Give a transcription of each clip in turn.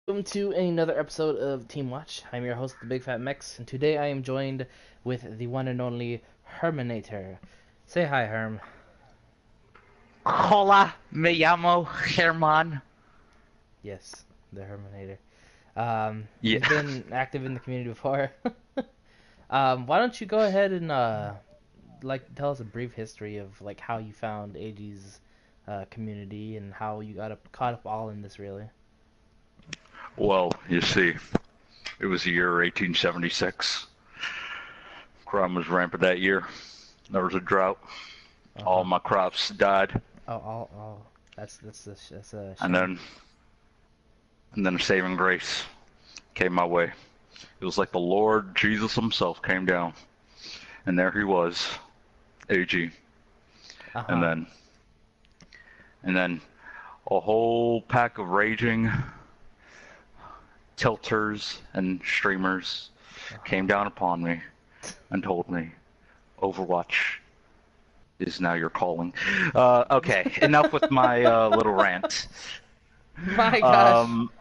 Welcome to another episode of TeamWatch. I'm your host, the Big Fat Mex, and today I am joined with the one and only Hermanator. Say hi, Herm. Hola, me llamo Herman. Yes, the Hermanator. Yeah. You've been active in the community before. Why don't you go ahead and tell us a brief history of like how you found AG's community and how you got caught up all in this, really. Well, you see, it was the year 1876. Crime was rampant that year. There was a drought. Uh All huh. my crops died, Oh. That's a and shame. then a saving grace came my way. It was like the Lord Jesus himself came down, and there he was, AG. Uh And huh. then and then a whole pack of raging tilters and streamers Uh came huh. down upon me and told me Overwatch is now your calling. Okay, enough with my little rant. My gosh. Um,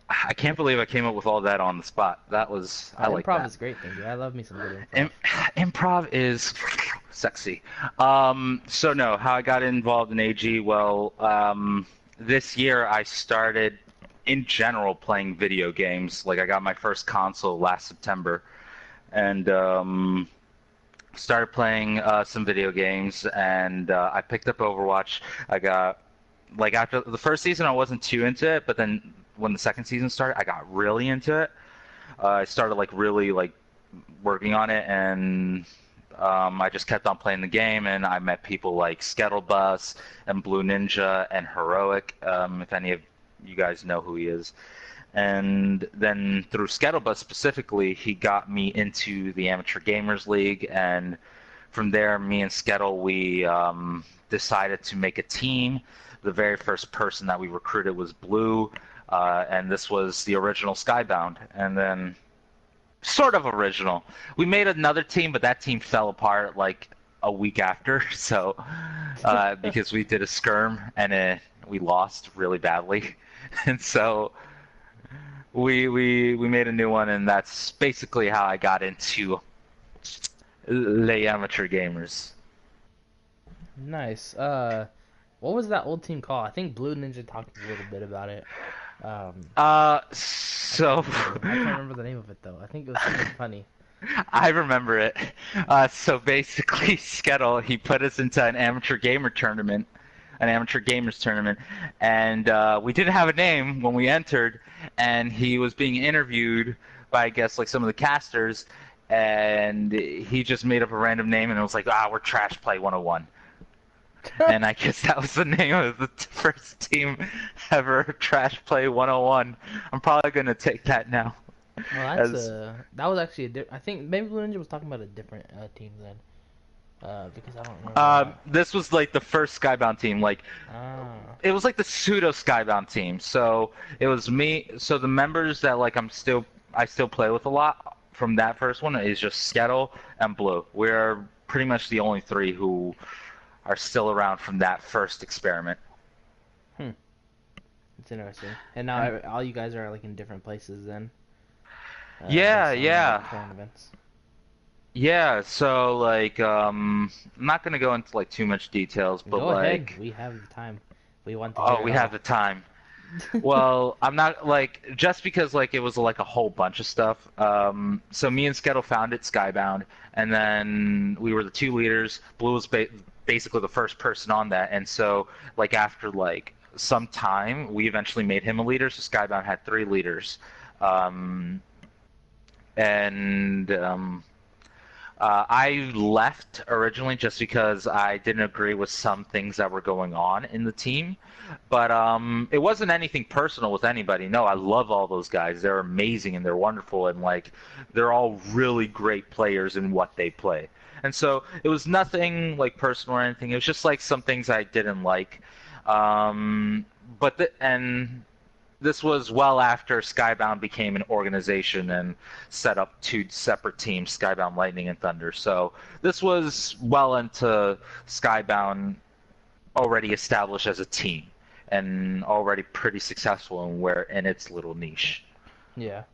I can't believe I came up with all that on the spot. I like Improv that. is great, thank you. I love me some good improv. Im Improv is sexy. So no, how I got involved in AG? Well, this year I started, in general, playing video games. Like I got my first console last September, and started playing some video games, and I picked up Overwatch. I got like after the first season, I wasn't too into it, but then when the second season started, I got really into it. I started like really like working on it, and I just kept on playing the game, and I met people like skettlebus and Blue Ninja and Heroic, if any of you guys know who he is. And then through skettlebus specifically, he got me into the Amateur Gamers League, and from there, me and Skettle, we decided to make a team. The very first person that we recruited was Blue, and this was the original Skybound. And then sort of original. We made another team, but that team fell apart like a week after. So because we did a skirm and we lost really badly, and so we made a new one, and that's basically how I got into les amateur gamers. Nice. What was that old team called? I think Blue Ninja talked a little bit about it. Um, I can't So remember. I can't remember the name of it though. I think it was something funny. I remember it. So basically, Skettle, he put us into an amateur gamer tournament, an amateur gamers tournament, and we didn't have a name when we entered, and he was being interviewed by, I guess, like some of the casters, and he just made up a random name, and it was like, we're Trash Play 101. And I guess that was the name of the first team ever, Trash Play 101. I'm probably going to take that now Well, as that was actually I think maybe Blue Ninja was talking about a different team then. Because I don't remember that. this was like the first Skybound team. Like Ah. it was like the pseudo Skybound team. So it was me. So the members that like I still play with a lot from that first one is just Skettle and Blue. We're pretty much the only three who are still around from that first experiment. Hmm. It's interesting. And now And all you guys are like in different places then, yeah, based on yeah. current events. Yeah, so like I'm not gonna go into like too much details, but Go ahead. like We have the time. We want to oh, hear it we have all. the time. Well, I'm not like just because like it was like a whole bunch of stuff. So me and Skettle founded Skybound, and then we were the two leaders. Blue was basically the first person on that, and so like after like some time, we eventually made him a leader. So Skybound had three leaders, um, and I left originally just because I didn't agree with some things that were going on in the team. But it wasn't anything personal with anybody. No, I love all those guys. They're amazing and they're wonderful and like they're all really great players in what they play. And so it was nothing like personal or anything. It was just like some things I didn't like. Um, and this was well after Skybound became an organization and set up two separate teams, Skybound Lightning and Thunder. So this was well into Skybound already established as a team. and already pretty successful in its little niche. Yeah.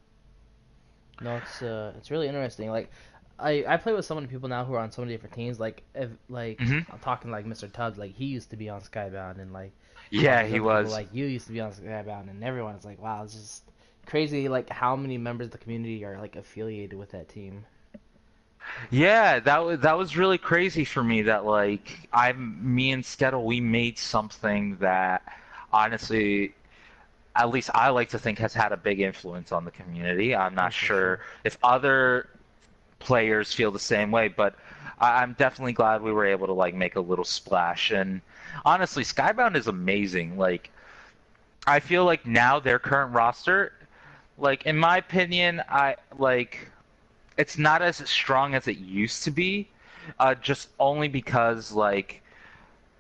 No, it's really interesting. Like, I play with so many people now who are on so many different teams. Like, if like Hmm. I'm talking like Mr. Tubbs, like he used to be on Skybound, and like all Yeah, these he other people was. like you used to be on Skybound, and everyone's like, wow, it's just crazy. Like how many members of the community are like affiliated with that team. Yeah, that was really crazy for me that like me and Skettle we made something that honestly at least I like to think has had a big influence on the community. I'm Oh, not for sure sure. if other players feel the same way, but I'm definitely glad we were able to like make a little splash. And honestly, Skybound is amazing. Like I feel like now their current roster, like in my opinion, I like it's not as strong as it used to be, just only because like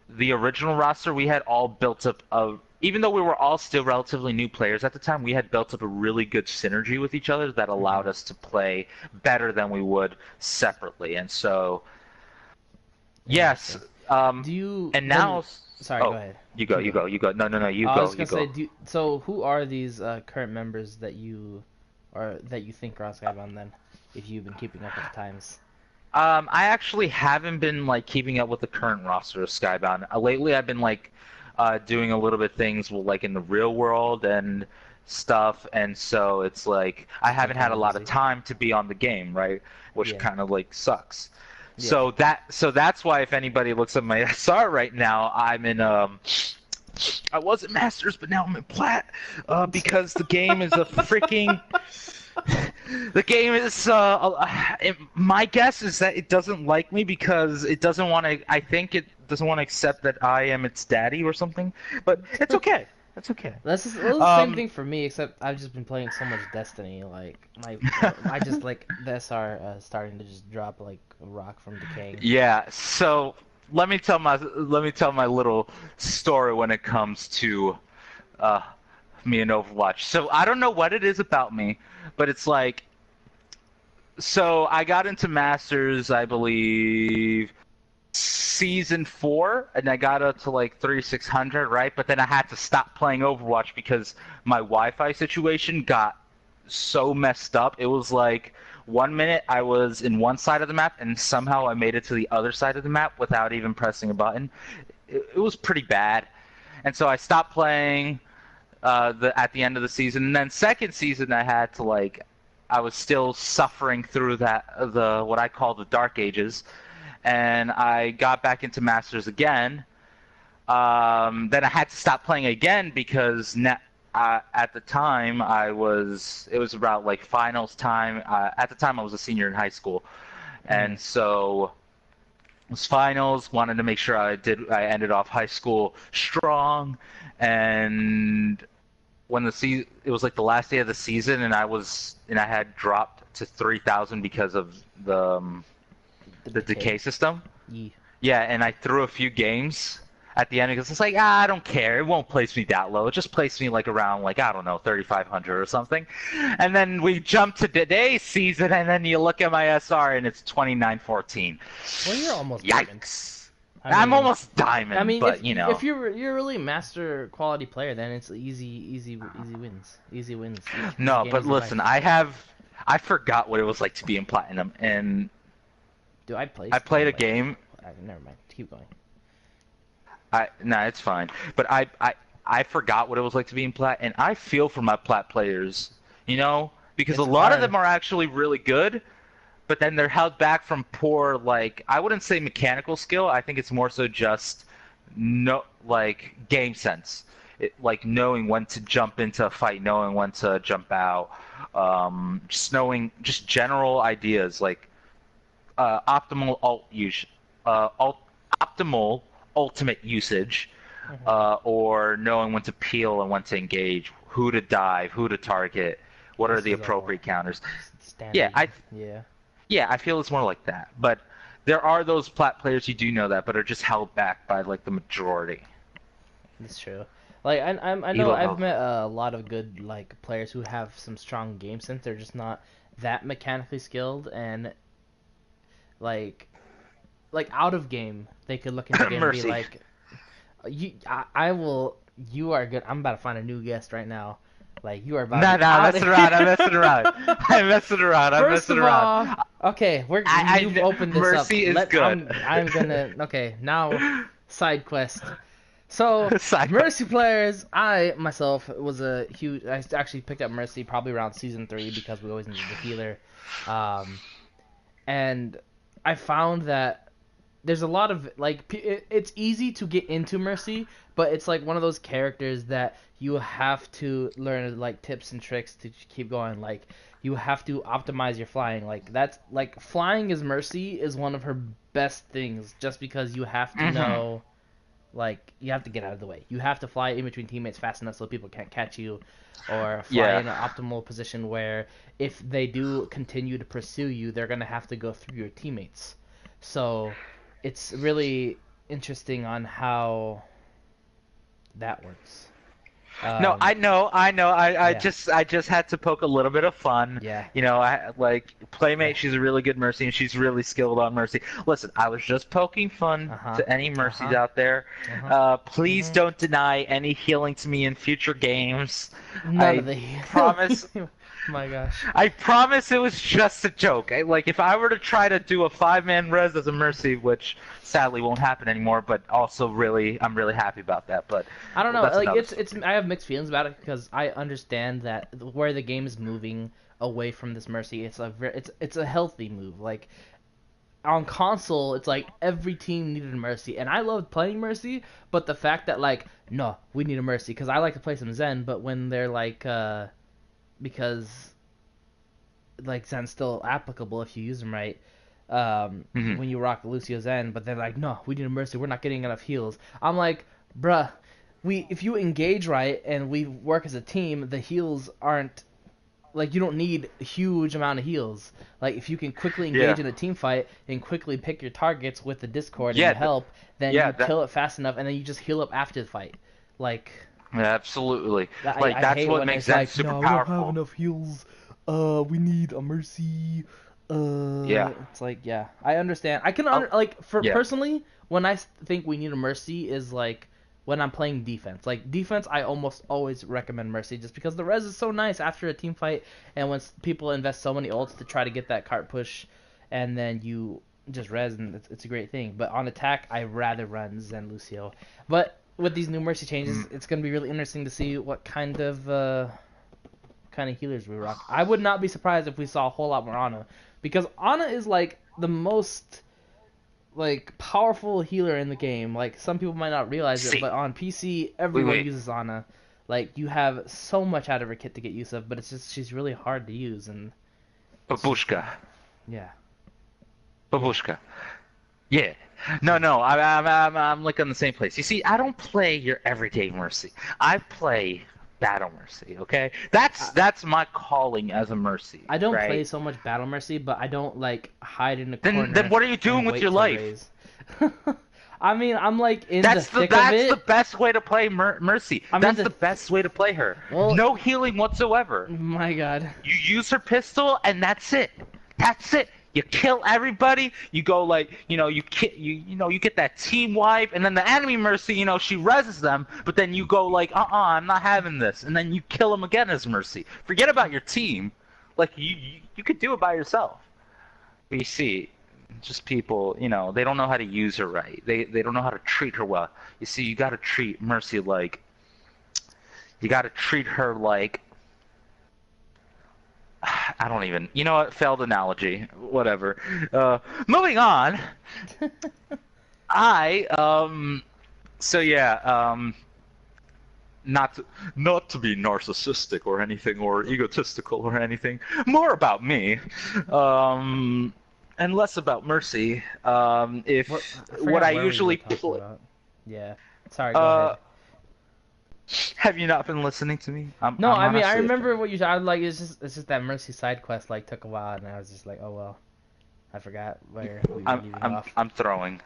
the original roster we had all built up of even though we were all still relatively new players at the time, we had built up a really good synergy with each other that allowed Hmm. us to play better than we would separately. And so, yes, Interesting. um, Do you and then? now, Sorry, go oh, ahead. you go, Keep you going. go, you go. No, no, no, you I was go, just you gonna say, go. so who are these current members that you or that you think are on Skybound then, if you've been keeping up with the times? I actually haven't been like keeping up with the current roster of Skybound. Lately, I've been like doing a little bit things like in the real world and stuff, and so it's like I Just been haven't kind had a of lot of busy. time to be on the game, right? Which Yeah. kind of like sucks. Yeah. So that's why if anybody looks at my SR right now, I'm in I was at Masters, but now I'm in Plat, because the game is a freaking the game is. My guess is that it doesn't like me because it doesn't want to. I think it doesn't want to accept that I am its daddy or something. But it's okay. It's okay. That's just well, it's the same Um, thing for me, except I've just been playing so much Destiny. Like I just like the SR starting to just drop like a rock from decaying. yeah. So let me tell my little story when it comes to uh, me and Overwatch. So I don't know what it is about me, but it's like so I got into Masters, I believe season 4, and I got up to like 3600, right? But then I had to stop playing Overwatch because my Wi-Fi situation got so messed up. It was like 1 minute I was in one side of the map and somehow I made it to the other side of the map without even pressing a button. It was pretty bad. And so I stopped playing at the end of the season. And then second season I had to like I was still suffering through the what I call the dark ages, and I got back into Masters again. Then I had to stop playing again because at the time it was about like finals time. At the time I was a senior in high school, Hmm. and so it was finals. Wanted to make sure I ended off high school strong, and when it was like the last day of the season, and I had dropped to 3,000 because of The the decay decay. system. Ye. Yeah, and I threw a few games at the end because it's like, I don't care. It won't place me that low. It just placed me like around like I don't know, 3,500 or something. And then we jump to today's season, and then you look at my SR and it's 2914. Well, you're almost diamond. Yikes! I I'm mean, almost diamond, but you if know. you're really master quality player, then it's easy wins, easy No, game, but easy life. listen, I forgot what it was like to be in platinum, and Do I play I played still? a Like, game. never mind. Keep going. Nah, it's fine. But I forgot what it was like to be in plat, and I feel for my plat players, because a It's lot of hard. them are actually really good, but then they're held back from poor, like I wouldn't say mechanical skill. I think it's more so just no like game sense, like knowing when to jump into a fight, knowing when to jump out, just knowing just general ideas like optimal alt use, optimal ultimate usage, Hmm. or knowing when to peel and when to engage, who to dive, who to target, what are This the is all appropriate counters. Yeah, standard. I Yeah, yeah, I feel it's more like that. But there are those plat players who do know that, but are just held back by like the majority. that's true. Like I know Elo I've health. met a lot of good like players who have some strong game sense. They're just not that mechanically skilled, and like out of game they could look into the game and be Mercy. like, I will. You are good. I'm about to find a new guest right now. Like you are about No, to no, be I'm out messing of around. I'm here. messing around. I'm messing around. I'm First messing of around. all, okay, you've opened this up. Mercy is good. I'm gonna okay now side quest. So Side quest. Mercy players, I myself was a huge. I actually picked up Mercy probably around season 3 because we always needed the healer, and I found that there's a lot of like it's easy to get into Mercy, but it's like one of those characters that you have to learn like tips and tricks to keep going. Like you have to optimize your flying. Like that's like flying as Mercy is one of her best things, just because you have to Mm-hmm. know. Like you have to get out of the way. You have to fly in between teammates fast enough so people can't catch you, or fly Yeah. in an optimal position where if they do continue to pursue you, they're gonna have to go through your teammates. So it's really interesting on how that works. No, Um, I know, I know. yeah, I just had to poke a little bit of fun. yeah, You know, I like yeah. Playmate. She's a really good Mercy, and she's really skilled on Mercy. Listen, I was just poking Uh fun huh. to any Uh Mercies huh. out there. Uh huh. Please Mhm. don't deny any healing to me in future games. None of I the. promise. My gosh. I promise it was just a joke. Like if I were to try to do a 5-man res as a Mercy, which sadly won't happen anymore, but also really, I'm really happy about that. But I don't well, know. that's Like another it's story. it's I have mixed feelings about it because I understand that where the game is moving away from this Mercy, it's a healthy move. Like on console, it's like every team needed a Mercy, and I loved playing Mercy. But the fact that like no, we need a Mercy because I like to play some Zen, but when they're like because like Zen's still applicable if you use them right. Hmm. When you rock Lucio Zen, but they're like, no, we need a Mercy. We're not getting enough heals. I'm like, bruh, we if you engage right and we work as a team, the heals aren't like you don't need a huge amount of heals. Like if you can quickly Yeah. engage in a team fight and quickly pick your targets with the Discord and Yeah. the help, then Yeah. you kill it fast enough, and then you just heal up after the fight. Like Absolutely. I, Like I that's hate what when makes it's Zen like, super no, we don't have powerful. enough heals. We need a Mercy. Yeah. It's like, yeah, I understand. I can Oh, like for yeah. personally, when I think we need a Mercy is like when I'm playing defense. Like defense, I almost always recommend Mercy just because the res is so nice after a team fight, and when people invest so many ults to try to get that cart push, and then you just res, and it's a great thing. But on attack, I rather run Zen Lucio. But with these new Mercy changes, Mm. it's gonna be really interesting to see what kind of healers we rock. I would not be surprised if we saw a whole lot more Ana, because Ana is like the most like powerful healer in the game. Like some people might not realize it, See. but on PC Wait, everyone wait. uses Ana. Like you have so much out of her kit to get use of, but it's just she's really hard to use, and it's just Babushka. yeah, yeah. Babushka. Yeah. No, no. I'm like on the same place. You see, I don't play your everyday Mercy. I play Battle Mercy. Okay. I, That's my calling as a Mercy. I don't Right. play so much Battle Mercy, but I don't like hide in a Then corner what are you doing and with wait your to life? raise. I mean, I'm like in the thick of That's the it. best way to play Mercy. I'm in That's the the best way to play her. well, No healing whatsoever. my God. You use her pistol, and that's it. That's it. You kill everybody. You go like, you get that team wipe, and then the enemy Mercy, she reses them, but then you go like, I'm not having this, and then you kill them again as Mercy. Forget about your team. Like you could do it by yourself. But you see, just people, they don't know how to use her right. They don't know how to treat her well. You see, you got to treat Mercy like, you got to treat her like I don't even. You know what? Failed analogy. Whatever. Moving on. I So yeah. Not to be narcissistic or anything or egotistical or anything. More about me. And less about Mercy. What If I what forgot I where we were usually talking play. about. Yeah. Sorry, go Uh, ahead. have you not been listening to me? No, I'm I mean I honestly. remember what you said. I was like it's just that Mercy side quest like took a while, and I was just like, oh well, I forgot where we were leaving off. I'm throwing.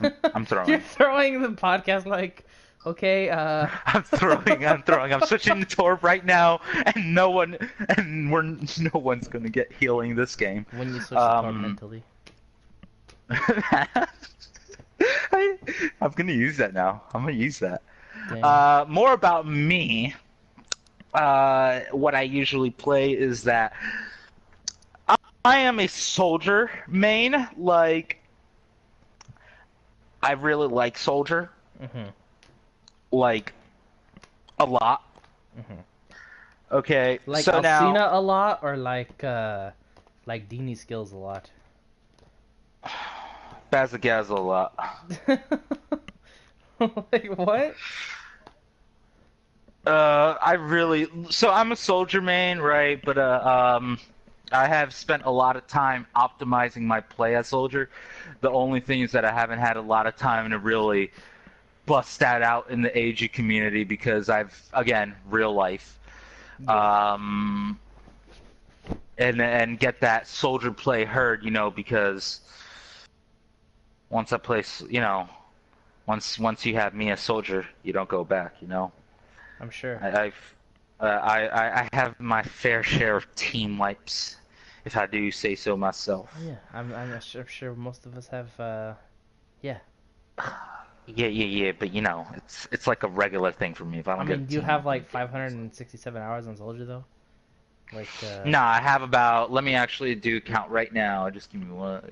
I'm You're throwing. throwing the podcast like, okay, I'm throwing. I'm switching to Torb right now, and no one's gonna get healing this game. when you switch to Torb Um, mentally. I'm gonna use that now. I'm gonna use that. Interesting. More about me. What I usually play is that I am a soldier main. Like, I really like soldier. Mhm. Like, a lot. Mhm. Okay, Like so now, Alcina a lot, or like Dini skills a lot. Bazagaz a lot. Like what? So I'm a soldier main, right? But I have spent a lot of time optimizing my play as soldier. The only thing is that I haven't had a lot of time to really bust that out in the AG community because again, real life, Yeah. um, and get that soldier play heard, because once I place, once you have me as soldier, you don't go back. I'm sure. I have my fair share of team wipes, if I do say so myself. Oh yeah, I'm sure most of us have. Yeah. Yeah, yeah, yeah, but it's like a regular thing for me. If I I don't get mean, a do you team have wipe, like I'm getting it. 567 hours on Soldier though? Like, No, I have about. Let me actually do count right now. Just give me one.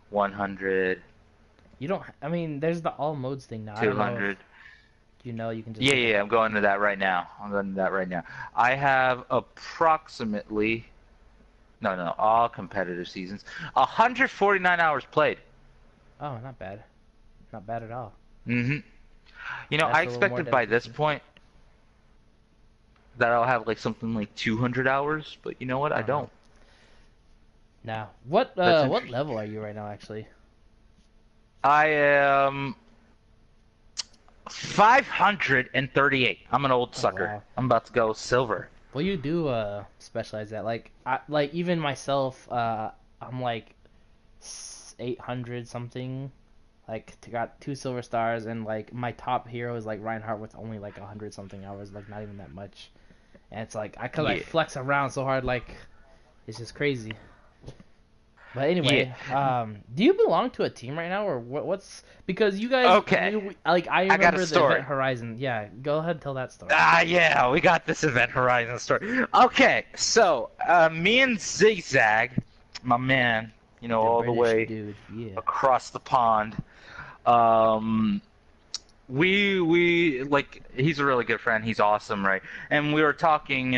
100, you don't. I mean, there's the all modes thing now. I don't know if 200. you can just Yeah, look at yeah, the. I'm going to that right now. I'm going to that right now. I have approximately. No, no, all competitive seasons. 149 hours played. Oh, not bad. Not bad at all. hmm I That's a little more expected by this dedication. point that I'll have like something like 200 hours, but you know what? I Uh huh. don't. Now, That's what interesting. level are you right now, actually? I am 538. I'm an old Oh sucker. wow. I'm about to go silver. Well, you do specialize that. Like even myself, I'm like 800 something. Like got two silver stars, and like my top hero is like Reinhardt with only like 100 something hours, like not even that much. And it's like I Yeah. flex around so hard, like it's just crazy. But Yeah. anyway, do you belong to a team right now, or because you guys, Okay. like I I got a remember the Event story. Horizon. Yeah, go ahead and tell that story. Ah, yeah, we got this Event Horizon story. Okay, so me and Zigzag, my man, The all the British way dude, yeah. across the pond. Um, we like he's a really good friend. He's awesome, right? And we were talking.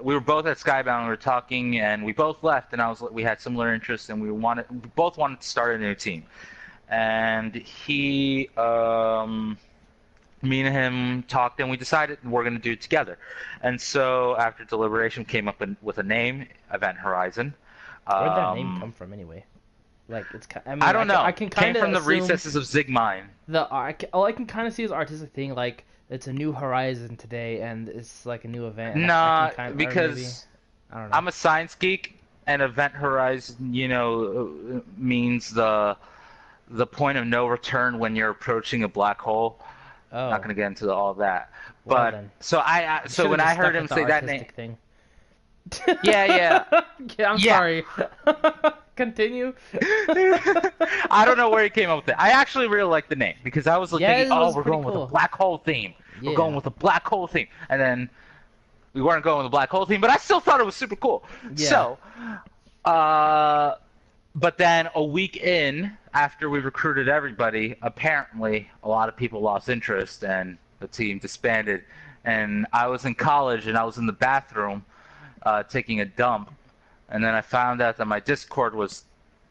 We were both at Skybound. We were talking, and we both left. And we had similar interests, and we both wanted to start a new team. And me and him talked, and we decided we're going to do it together. And so after deliberation, came up with a name, Event Horizon. Where'd that name Um, come from anyway? Like I I mean, don't I know. can Came kind of from the assume recesses of Zigmine. all I can kind of see is artistic thing, like it's a new horizon today, and it's like a new event, and I can Nah, kind, or maybe because I don't know. I'm a science geek, and Event Horizon, means the point of no return when you're approaching a black hole. Not Oh, going to get into all of that, well but then, you so should have when I just heard stuck him with the say that name, artistic thing. yeah, yeah, Yeah, I'm yeah. sorry. Continue. I don't know where he came up with it. I actually really like the name because I was like Yeah, thinking, it oh, was we're pretty going with a cool. black hole theme. We're going Yeah, with a black hole theme, and then we weren't going with a black hole theme, but I still thought it was super cool. yeah. So, uh, but then a week in, after we recruited everybody, apparently a lot of people lost interest and the team disbanded. And I was in college and I was in the bathroom taking a dump, and then I found out that my Discord was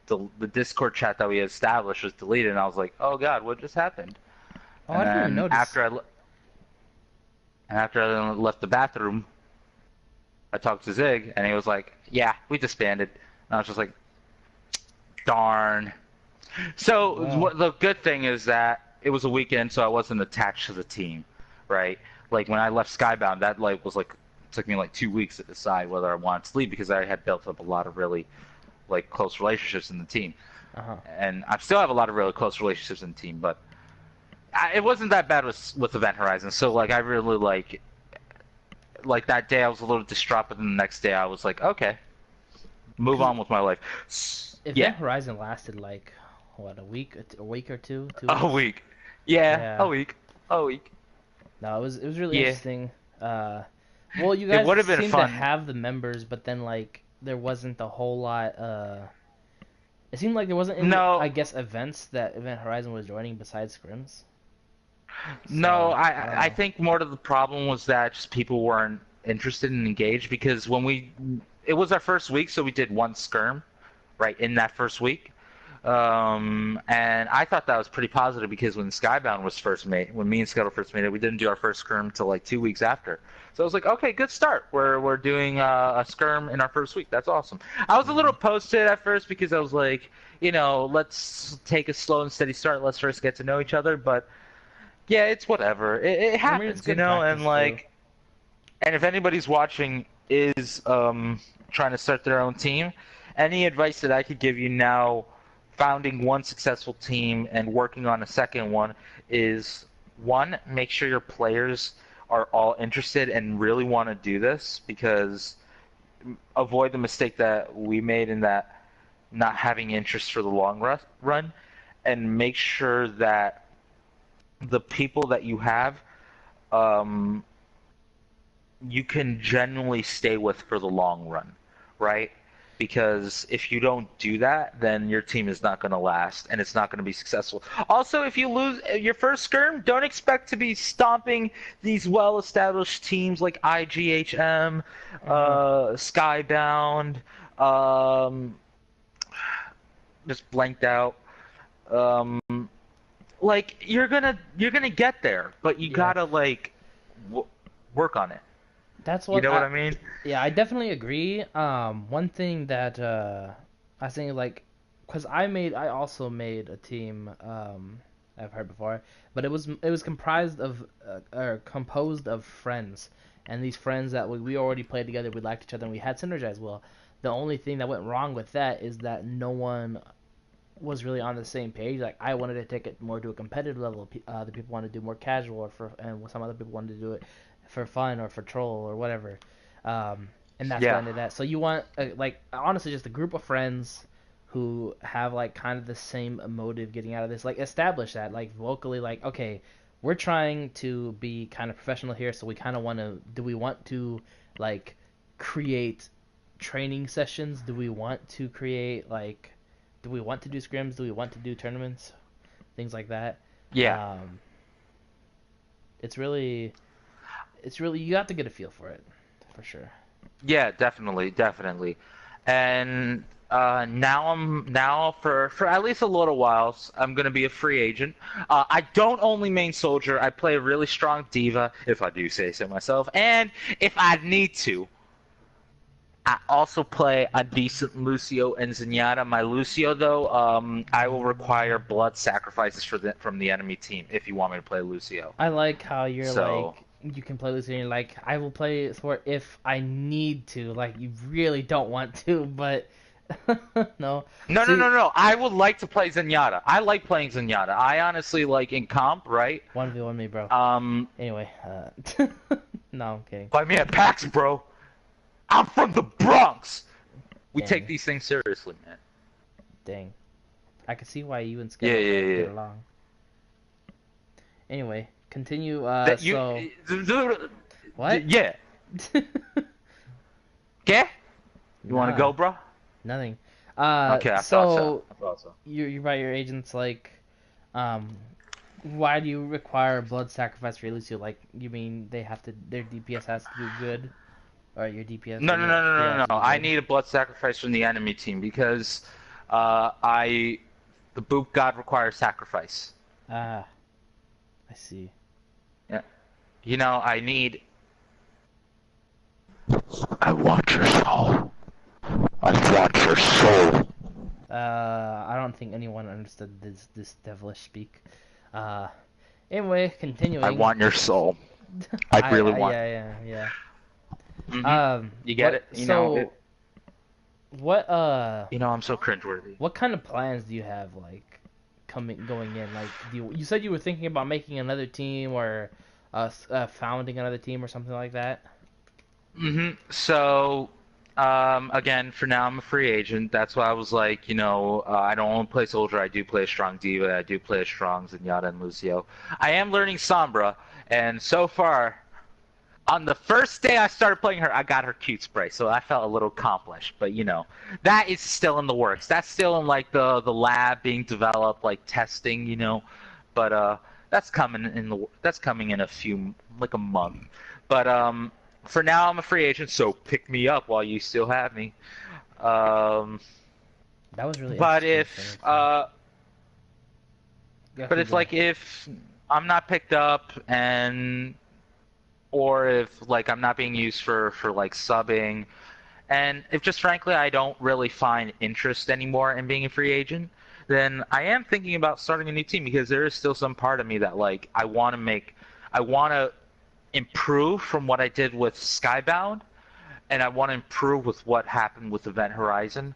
the Discord chat that we had established was deleted, and I was like, oh God, what just happened? Oh, And I didn't even then notice. after I left the bathroom, I talked to Zig, and he was like, yeah, we disbanded. And I was just like, darn. So Well, the good thing is that it was a weekend, so I wasn't attached to the team, right? Like when I left Skybound, that was like took me like 2 weeks to decide whether I wanted to leave because I had built up a lot of really like close relationships in the team, uh-huh. and I still have a lot of really close relationships in the team, but it wasn't that bad with Event Horizon. So like I really like that day I was a little distraught, but then the next day I was like, okay, move Because on with my life. Yeah, Event Horizon lasted like what, a week or two, 2 weeks. a week. Yeah, a Yeah, week. Oh, No, it was really yeah. interesting. Well, you It guys would have been seem to fun. have the members, but then like there wasn't a whole lot. It seemed like there wasn't any, No, I guess, events that Event Horizon was joining besides scrims. no. So I don't I know. think more of the problem was that just people weren't interested and engaged because it was our first week, so we did one skirm right in that first week. And I thought that was pretty positive because when Skybound was first made, when me and Scuttle first made it, we didn't do our first skirm until like 2 weeks after. So I was like, okay, good start. We're doing a skirm in our first week. That's awesome. I was a little Hmm. opposed to it at first because I was like, let's take a slow and steady start. Let's first get to know each other. But yeah, it's whatever. It I mean, it's happens, good and practice too. like, and if anybody's watching is trying to start their own team, any advice that I could give you now, founding one successful team and working on a second one, is one, make sure your players are all interested and really want to do this, because avoid the mistake that we made in that not having interest for the long run, and make sure that the people that you have um, you can genuinely stay with for the long run, right? Because if you don't do that, then your team is not going to last and it's not going to be successful. Also, if you lose your first skirm, don't expect to be stomping these well-established teams like IGHM, Uh-huh. Skybound, um, just blanked out. Um, like you're gonna get there, but you Yeah, gotta like w work on it. that's You what know what I. I mean? Yeah, I definitely agree. One thing that I think like, cause I also made a team. I've heard before, but it was comprised of or composed of friends, and these friends that we already played together, we liked each other, and we had synergized well. The only thing that went wrong with that is that no one was really on the same page. Like I wanted to take it more to a competitive level. The people wanted to do more casual, and some other people wanted to do it for fun or for troll or whatever. And that's what Yeah. ended at. So you want like honestly just a group of friends who have like kind of the same motive getting out of this. Like establish that like vocally, like okay, we're trying to be kind of professional here, so we kind of want to. Do we want to like create training sessions? Do we want to create like do we want to do scrims? Do we want to do tournaments? Things like that. Yeah. Um, it's really, you have to get a feel for it, for sure. Yeah, definitely, definitely. And now for at least a little while, I'm gonna be a free agent. I don't only main soldier. I play a really strong diva, if I do say so myself. And if I need to, I also play a decent Lucio and Zenyatta. My Lucio, though, I will require blood sacrifices from the enemy team if you want me to play Lucio. I like how you're So. like you can play this and you're like I will play for if I need to. Like you really don't want to, but no. No, no, See, no, no. I would like to play Zenyatta. I like playing Zenyatta. I honestly like in comp, right? 1v1 me, bro. Um, Anyway, no, I'm kidding. Fight me at PAX, bro. I'm from the Bronx. We take Dang, these things seriously, man. dang. I can see why you and Yeah, Skittle yeah, don't get yeah. along. Anyway, continue. That you, So what? yeah. Okay? You want to Nah, go, bro? nothing. Okay, I thought so. So I thought so. you write your agents like, um, why do you require blood sacrifice for Lucio? Like, you mean they have to, their DPS has to do good, or your DPS No, or no, your no, no, player no, has to no. do I good? need a blood sacrifice from the enemy team because I the boot god requires sacrifice. Ah, I see. Yeah. I need. I want your soul. I want your soul. I don't think anyone understood this devilish speak. Uh, anyway, I continuing. want your soul. I really want. Yeah. Mm-hmm. You get What? it? So what? I'm so cringeworthy. What kind of plans do you have like coming going in? Like, you said you were thinking about making another team or founding another team or something like that? Mm-hmm. So, Again, for now, I'm a free agent. That's why I was like, I don't only play Soldier. I do play a strong Diva. I do play a strong Zenyatta and Lucio. I am learning Sombra, and so far, on the first day I started playing her, I got her cute spray, so I felt a little accomplished. But that is still in the works. That's still in like the lab being developed, like testing. But that's coming in a month. But for now, I'm a free agent, so pick me up while you still have me. Um, That was really but interesting. if Yeah, but keep if going. like if I'm not picked up or if like I'm not being used for like subbing, and if just frankly I don't really find interest anymore in being a free agent, then I am thinking about starting a new team because there is still some part of me that like I want to improve from what I did with Skybound, and I want to improve with what happened with Event Horizon.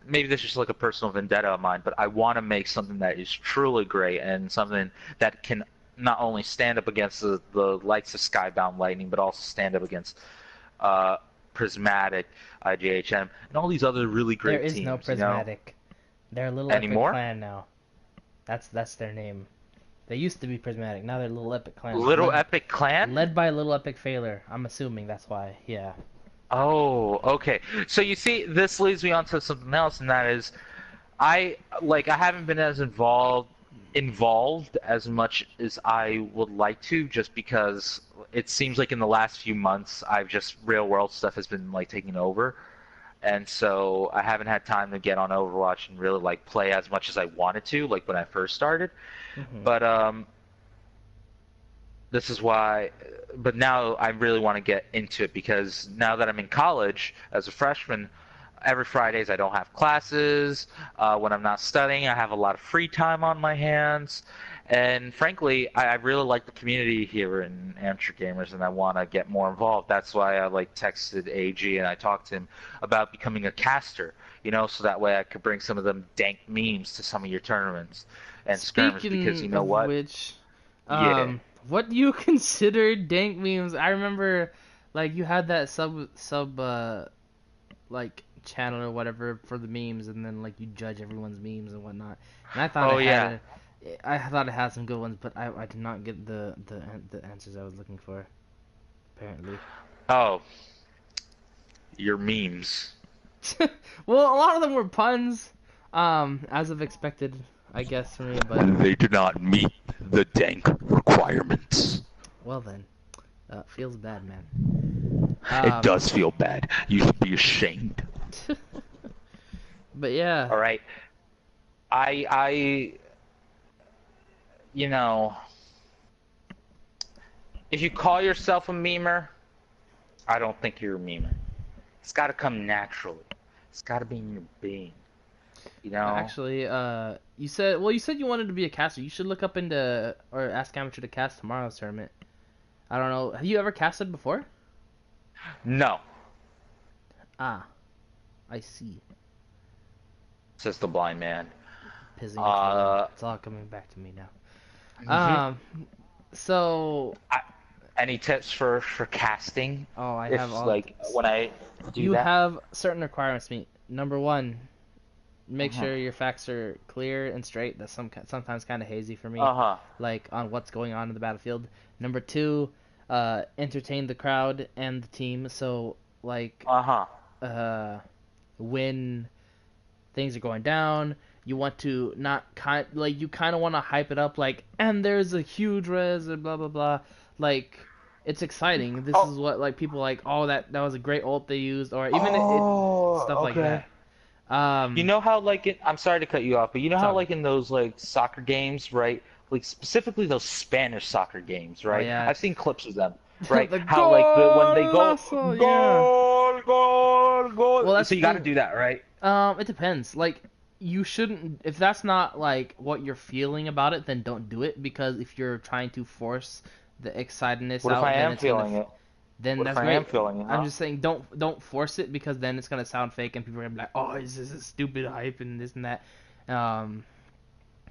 Maybe this is just like a personal vendetta of mine, but I want to make something that is truly great and something that can not only stand up against the likes of Skybound Lightning, but also stand up against uh, Prismatic, IGHM, and all these other really There great is no teams, Prismatic. They're a Little Epic anymore. Clan now. That's their name. They used to be Prismatic. Now they're Little Epic Clan. Little Epic Clan? Led by Little Epic Failure. I'm assuming that's why. Yeah. Oh, okay. So you see, this leads me on to something else, and that is I haven't been as involved as much as I would like to, just because it seems like in the last few months I've just real world stuff has been like taking over, and so I haven't had time to get on Overwatch and really like play as much as I wanted to, like when I first started. Hmm. But this is why. But now I really want to get into it because now that I'm in college as a freshman, every Fridays I don't have classes. When I'm not studying, I have a lot of free time on my hands. And frankly, I really like the community here in Amateur Gamers, and I want to get more involved. That's why I like texted AG and I talked to him about becoming a caster. So that way I could bring some of them dank memes to some of your tournaments and skirmishes. Because you Speaking know of what? which, Yeah. what do you consider dank memes? I remember, like, you had that like channel or whatever for the memes, and then like you judge everyone's memes and whatnot. And Oh yeah. I thought it had some good ones, but I did not get the answers I was looking for. Apparently. Oh, your memes. Well, a lot of them were puns, as of expected, I guess for me. But They do not meet the dank requirements. well then, feels bad, man. It does feel bad. You should be ashamed. But yeah, All right. I, you know, if you call yourself a memer, I don't think you're a memer. It's got to come naturally. It's got to be in your being. You know? actually, you said you wanted to be a caster. You should look up into or ask amateur to cast tomorrow's tournament. I don't know. Have you ever casted before? No, Ah, I see. says the blind man. Pissing into the wind. Uh, It's all coming back to me now. mhm. So, I, any tips for casting? oh, I have If all the like tips. when I do You that. have certain requirements to meet. Number one, make Uh-huh. sure your facts are clear and straight. That's sometimes kind of hazy for me, Uh-huh. like on what's going on in the battlefield. Number two, entertain the crowd and the team. So, like, Uh-huh. uh, when things are going down, you want to not you kind of want to hype it up, like, and there's a huge res and blah blah blah, like. It's exciting. This Oh. is what like people like. Oh, that was a great ult they used, or even Oh, stuff like okay. that. You Um, know how like I'm sorry to cut you off, but you know it's how all good. like in those like soccer games, right? Like specifically those Spanish soccer games, Oh right? yeah, I've seen clips of them, right? the How like when they go golazo, yeah. Well, goal. that's So the you got to thing. do that, right? It depends. Like, you shouldn't. If that's not like what you're feeling about it, then don't do it. Because if you're trying to force the excitedness What if I out, then am it's gonna. feeling it? Then What if that's I am great. feeling it, I'm huh? just saying, don't force it because then it's gonna sound fake and people are gonna be like, oh, this is stupid hype and this and that. Um,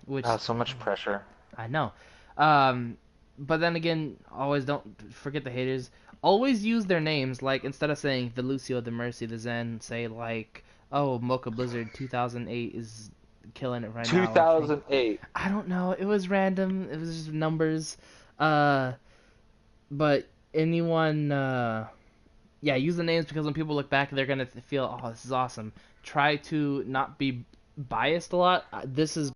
which Oh, so much pressure. I know. Um, but then again, always don't forget the haters. Always use their names. Like instead of saying the Lucio, the Mercy, the Zen, say like, oh, Mocha Blizzard 2008 is killing it right now. I think. 2008. I don't know. It was random. It was just numbers. Uh, but anyone, yeah, use the names because when people look back, they're gonna feel, oh, this is awesome. Try to not be biased a lot. This is